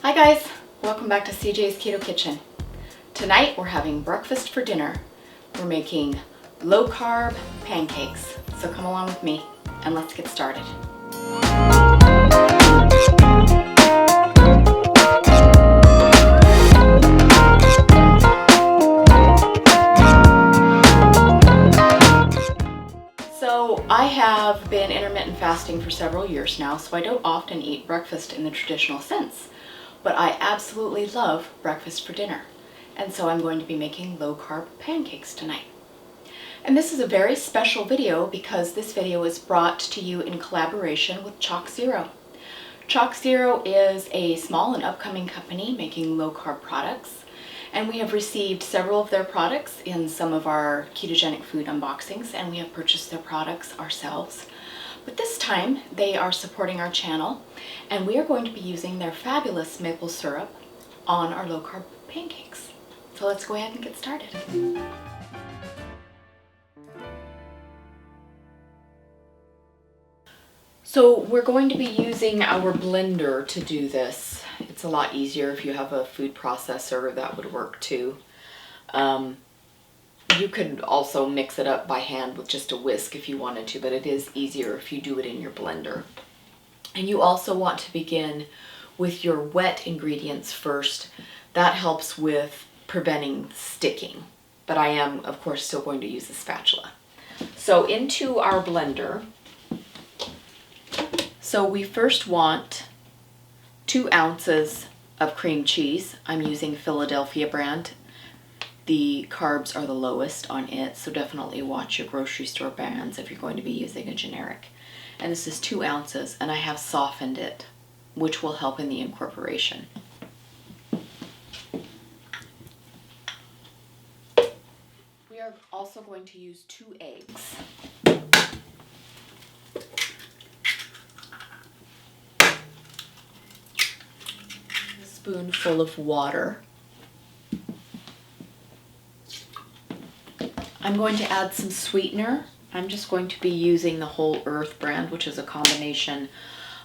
Hi guys, welcome back to CJ's Keto Kitchen. Tonight we're having breakfast for dinner. We're making low carb pancakes. So come along with me and let's get started. So I have been intermittent fasting for several years now, so I don't often eat breakfast in the traditional sense. But I absolutely love breakfast for dinner. And so I'm going to be making low carb pancakes tonight. And this is a very special video because this video is brought to you in collaboration with choczero. choczero is a small and upcoming company making low carb products. And we have received several of their products in some of our ketogenic food unboxings, and we have purchased their products ourselves. But this time they are supporting our channel, and we are going to be using their fabulous maple syrup on our low carb pancakes. So let's go ahead and get started. So we're going to be using our blender to do this. It's a lot easier if you have a food processor, that would work too. You could also mix it up by hand with just a whisk if you wanted to, but it is easier if you do it in your blender. And you also want to begin with your wet ingredients first. That helps with preventing sticking. But I am, of course, still going to use the spatula. So into our blender. So we first want 2 ounces of cream cheese. I'm using Philadelphia brand. The carbs are the lowest on it, so definitely watch your grocery store brands if you're going to be using a generic. And this is 2 ounces, and I have softened it, which will help in the incorporation. We are also going to use 2 eggs. A spoonful of water. I'm going to add some sweetener. I'm just going to be using the Whole Earth brand, which is a combination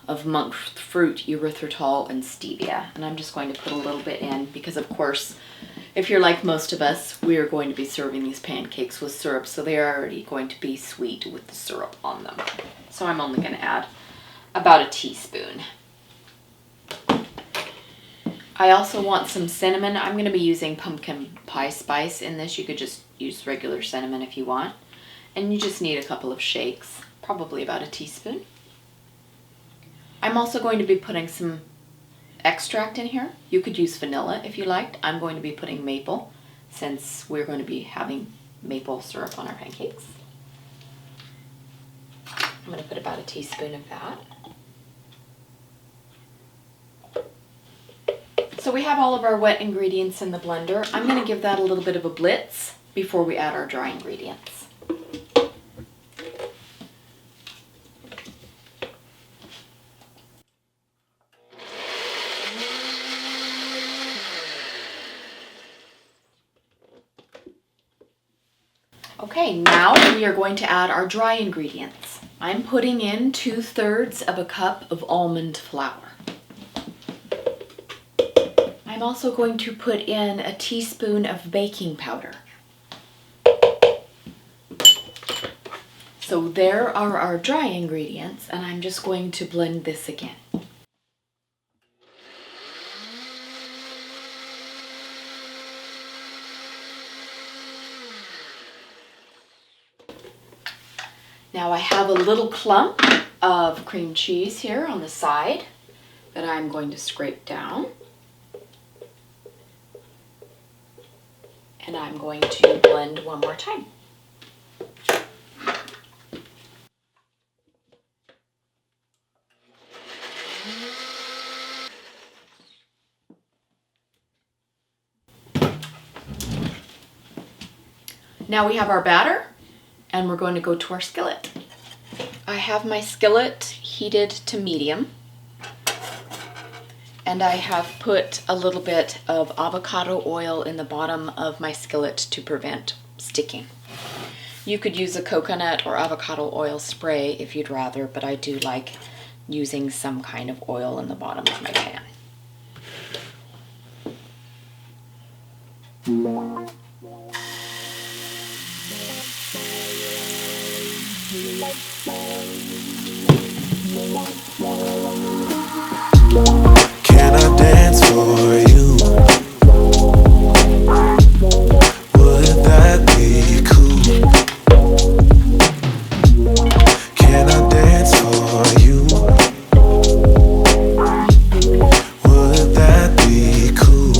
of monk fruit, erythritol, and stevia. And I'm just going to put a little bit in because, of course, if you're like most of us, we are going to be serving these pancakes with syrup, so they are already going to be sweet with the syrup on them. So I'm only going to add about a teaspoon. I also want some cinnamon. I'm going to be using pumpkin pie spice in this. You could just use regular cinnamon if you want. And you just need a couple of shakes, probably about a teaspoon. I'm also going to be putting some extract in here. You could use vanilla if you liked. I'm going to be putting maple since we're going to be having maple syrup on our pancakes. I'm going to put about a teaspoon of that. So we have all of our wet ingredients in the blender. I'm going to give that a little bit of a blitz before we add our dry ingredients. Okay, now we are going to add our dry ingredients. I'm putting in 2/3 of a cup of almond flour. I'm also going to put in a teaspoon of baking powder. So there are our dry ingredients, and I'm just going to blend this again. Now I have a little clump of cream cheese here on the side that I'm going to scrape down. And I'm going to blend one more time. Now we have our batter, and we're going to go to our skillet. I have my skillet heated to medium, and I have put a little bit of avocado oil in the bottom of my skillet to prevent sticking. You could use a coconut or avocado oil spray if you'd rather, but I do like using some kind of oil in the bottom of my pan. Can I dance for you? Would that be cool? Can I dance for you? Would that be cool?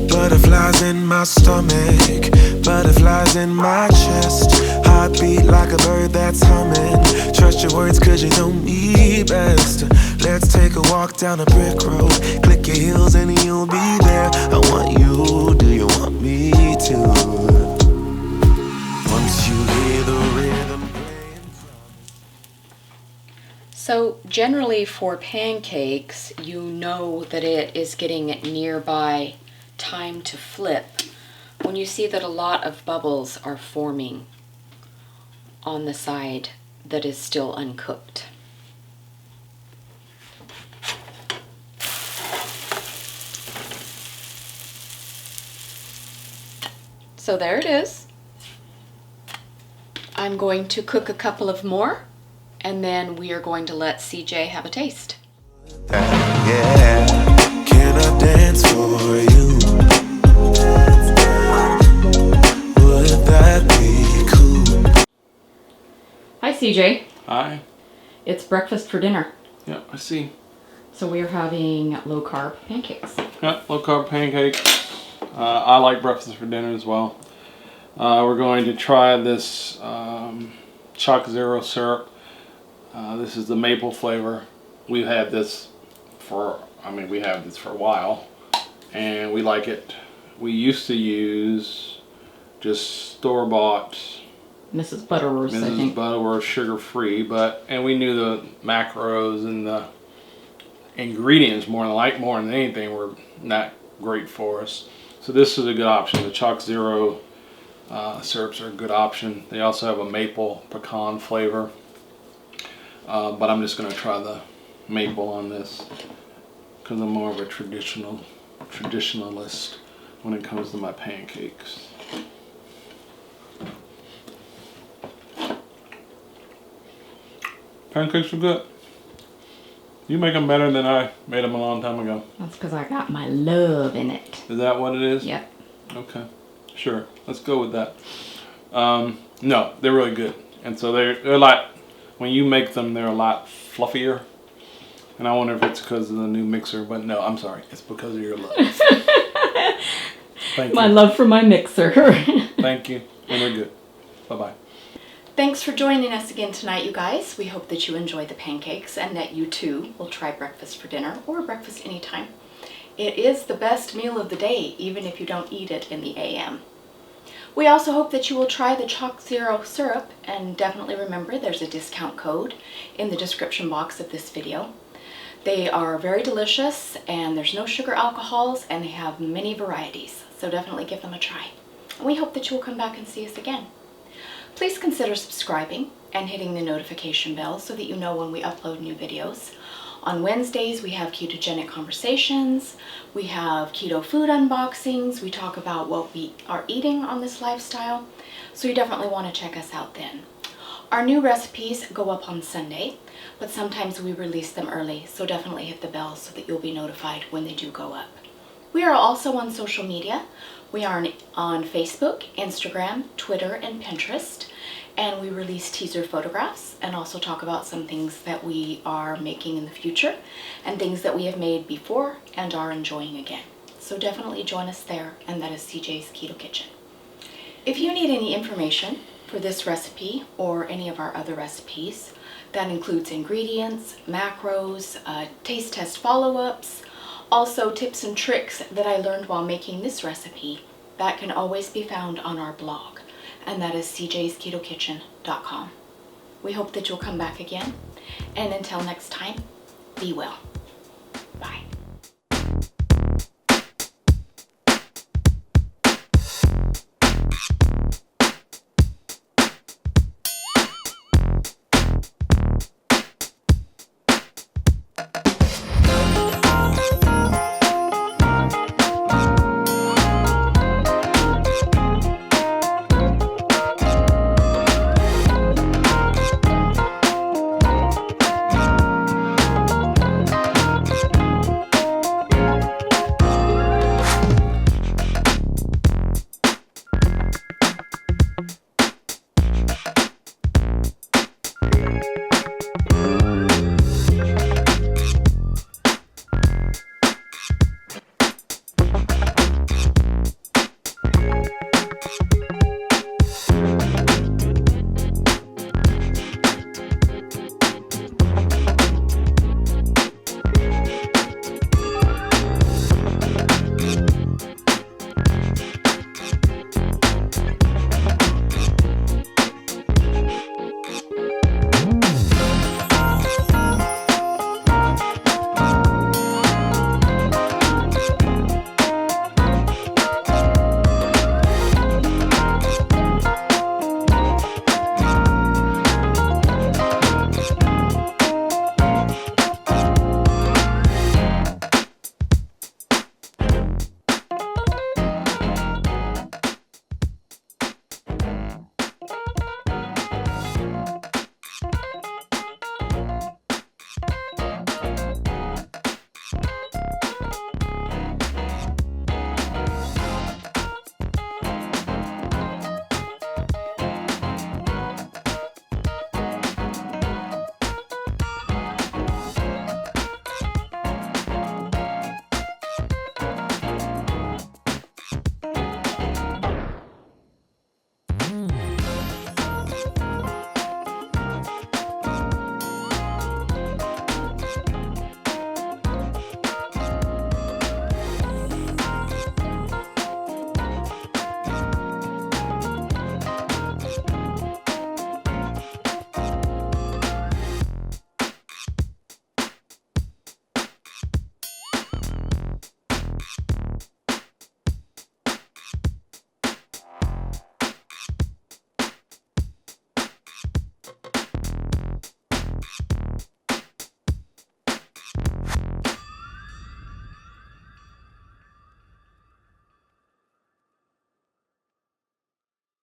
Butterflies in my stomach, butterflies in my chest. Heartbeat like a bird that's humming. Trust your words 'cause you know me best. Let's take a walk down a brick road. Click your heels and you'll be there. I want you, do you want me to? Once you hear the rhythm playing. So generally for pancakes, you know that it is getting nearby time to flip when you see that a lot of bubbles are forming on the side that is still uncooked. So there it is. I'm going to cook a couple of more, and then we are going to let CJ have a taste. Yeah, can I dance for you? Would that be cool? Hi CJ. Hi. It's breakfast for dinner. Yeah, I see. So we are having low carb pancakes. Yeah, low carb pancakes. I like breakfast for dinner as well. We're going to try this choczero syrup. This is the maple flavor. We've had this we have this for a while, and we like it. We used to use just store-bought Mrs. Butterworth's, I think. Mrs. Butterworth sugar-free, and we knew the macros and the ingredients more than anything were not great for us. So this is a good option. The choczero syrups are a good option. They also have a maple pecan flavor, but I'm just going to try the maple on this because I'm more of a traditionalist when it comes to my pancakes. Pancakes are good. You make them better than I made them a long time ago. That's because I got my love in it. Is that what it is? Yep. Okay. Sure. Let's go with that. No, they're really good. And so they're a lot, when you make them, they're a lot fluffier. And I wonder if it's because of the new mixer, but no, I'm sorry. It's because of your love. Thank you. My love for my mixer. Thank you. And they're good. Bye-bye. Thanks for joining us again tonight, you guys. We hope that you enjoy the pancakes and that you too will try breakfast for dinner or breakfast anytime. It is the best meal of the day, even if you don't eat it in the AM. We also hope that you will try the choczero syrup, and definitely remember there's a discount code in the description box of this video. They are very delicious, and there's no sugar alcohols, and they have many varieties, so definitely give them a try. And we hope that you will come back and see us again. Please consider subscribing and hitting the notification bell so that you know when we upload new videos. On Wednesdays, we have ketogenic conversations, we have keto food unboxings, we talk about what we are eating on this lifestyle, so you definitely want to check us out then. Our new recipes go up on Sunday, but sometimes we release them early, so definitely hit the bell so that you'll be notified when they do go up. We are also on social media. We are on Facebook, Instagram, Twitter, and Pinterest, and we release teaser photographs and also talk about some things that we are making in the future and things that we have made before and are enjoying again. So definitely join us there, and that is CJ's Keto Kitchen. If you need any information for this recipe or any of our other recipes, that includes ingredients, macros, taste test follow-ups, also tips and tricks that I learned while making this recipe, that can always be found on our blog, and that is CJsKetoKitchen.com. We hope that you'll come back again, and until next time, be well. Bye.